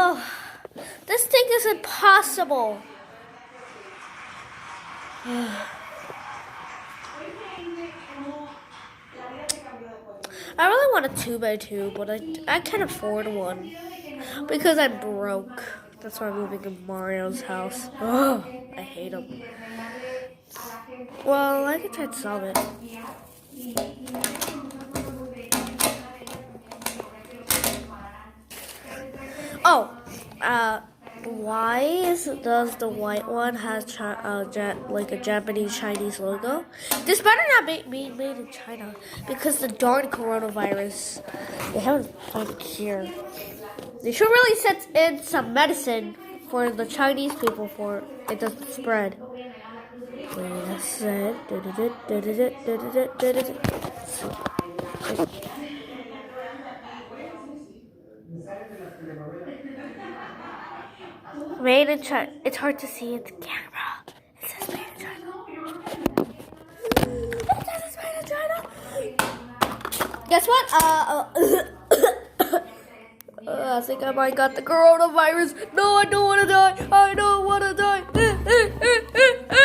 Oh, this thing is impossible. I really want a 2x2, but I can't afford one because I'm broke. That's why I'm moving to Mario's house. Oh, I hate him. Well, I can try to solve it. Oh, why does the white one has like a Japanese Chinese logo? This better not be made in China because the darn coronavirus. They haven't found it here. They should really set in some medicine for the Chinese people for it doesn't spread. Wait a sec. Made in China. It's hard to see in the camera. It says made in China. It says it's made in China. Guess what? I think I might got the coronavirus. No, I don't want to die. I don't want to die.